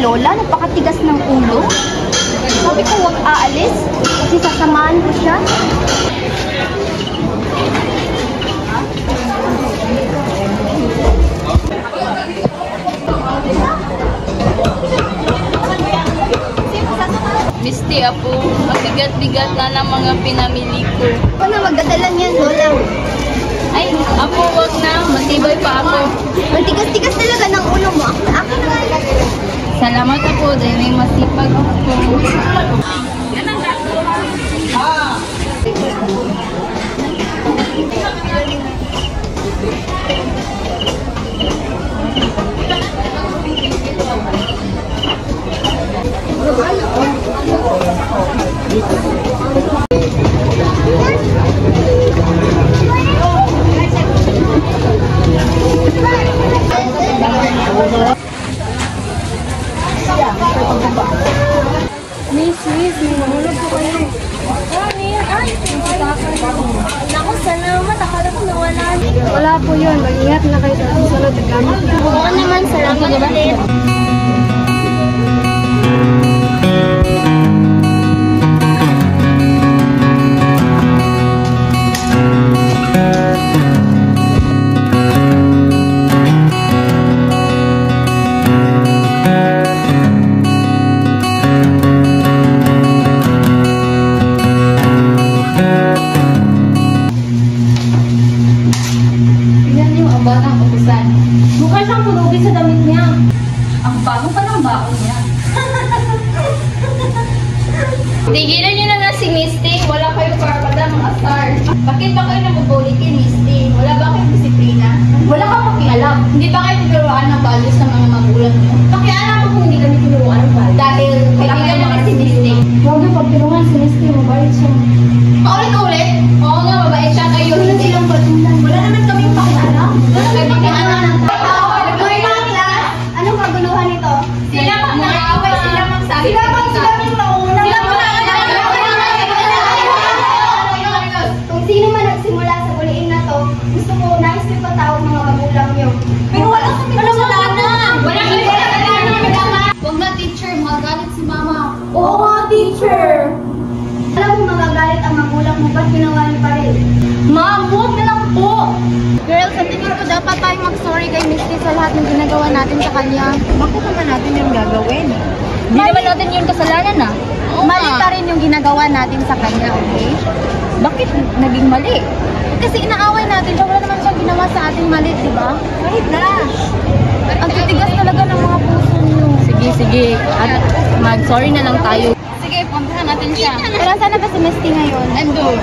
Lola, napakatigas ng ulo. Sabi ko huwag aalis kasi sasamahan ko siya. Misty, Apo, mabigat-bigat na ng mga pinamili ko. Ako na magdadala niyan, Lola. Ay, Apo, wag na. Matibay pa ako. Matigas-tigas talaga ng ulo mo. Ako na nga. Salamat, Apo, dahil may masipag ako. Miss, may mahulog po kayo. Naku, salamat. Akala ko nawala. Wala po yun. Mag-ingat na kayo sa susunod na gamit. Oo naman, salamat ulit. Mukha siyang pulubi sa damit niya. Ang bago pa ng baon niya. Tigilan niyo na nga si Misty. Wala kayo para mga star. Bakit ba kayo nabubuli kay Misty? Wala ba kayong disiplina? Wala kang pakialam. Hindi ba kayo tinuruan ng values sa mga magulang niyo? Pakialam mo kung hindi kami tinuruan ng values. Dahil kaibigan naman si Misty. Huwag yung pagtulungan si Misty. Mabait siya. Paulit-ulit? Oo nga, mabait siya kayo. Wala silang patulan. Wala naman kaming pakialam. Wala kaming pakialam. Anong kaguluhan nito? Sila pang nag-aaway, sila magsabi. Sila yung mauna. Sila pang Kung sino man nagsimula sa buliin na to, gusto ko, nais ko ipatawag mga magulang niyo. Pero wala kami kasalanan. Wala kami kasalanan. Huwag na, teacher. Magagalit si mama. Oo nga, teacher. Alam mo magagalit ang magulang mo, ba't ginawa niyo pa rin? Ma'am, huwag na lang po. Girls, sa tingin ko dapat tayong mag-sorry kay Misty sa lahat ng ginagawa natin sa kanya. Bakit naman natin yung gagawin? Hindi naman natin yung kasalanan, ah. Mali pa rin yung ginagawa natin sa kanya, okay? Bakit naging mali? Kasi inaaway natin siya, wala naman siyang ginawa sa ating mali, di ba? Kahit na. Ang titigas talaga ng mga puso niyo. Sige. At mag-sorry na lang tayo. Sige, puntahan natin siya. Wala sana ba si Misty ngayon? Andun.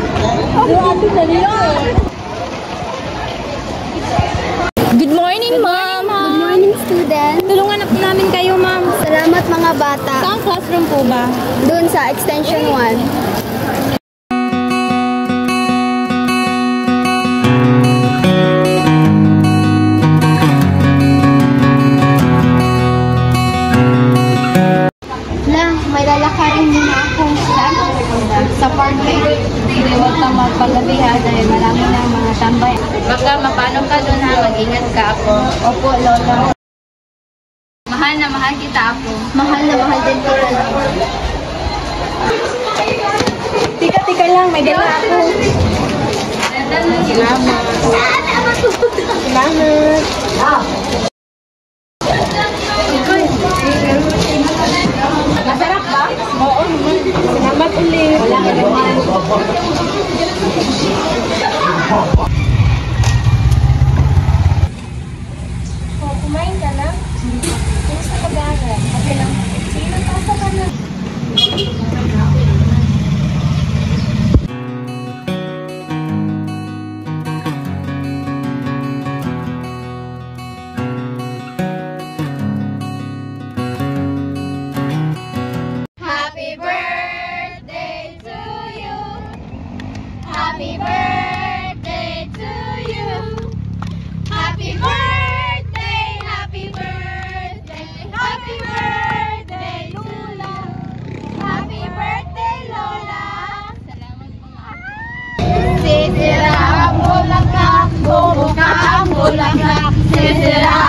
Good morning, ma'am. Good morning, student. Tulungan namin kayo, ma'am. Salamat mga bata. Saan classroom po ba? Doon sa Extension 1. May lalakarin muna ako sa park. Hindi, huwag kang magpagabi ha dahil marami na mga tambay. Baka mapano ka doon ha, mag-ingat ka ako. Opo, Lola. Mahal na mahal kita ako. Mahal na mahal din ko, Lola. Tika lang, may dala ako. Salamat. Salamat. Masarap ba? Oo naman. Salamat ulit. Wala ka naman. Kumain ka na? Gusto ka ba? Okay lang. Sige, nagpasa ka na. Happy birthday to you. Happy birthday to you. Happy birthday, happy birthday, happy birthday to you. Happy birthday, Lola. Salamat mga Sisira ang bulaklak, bumuka ang bulaklak. Sisira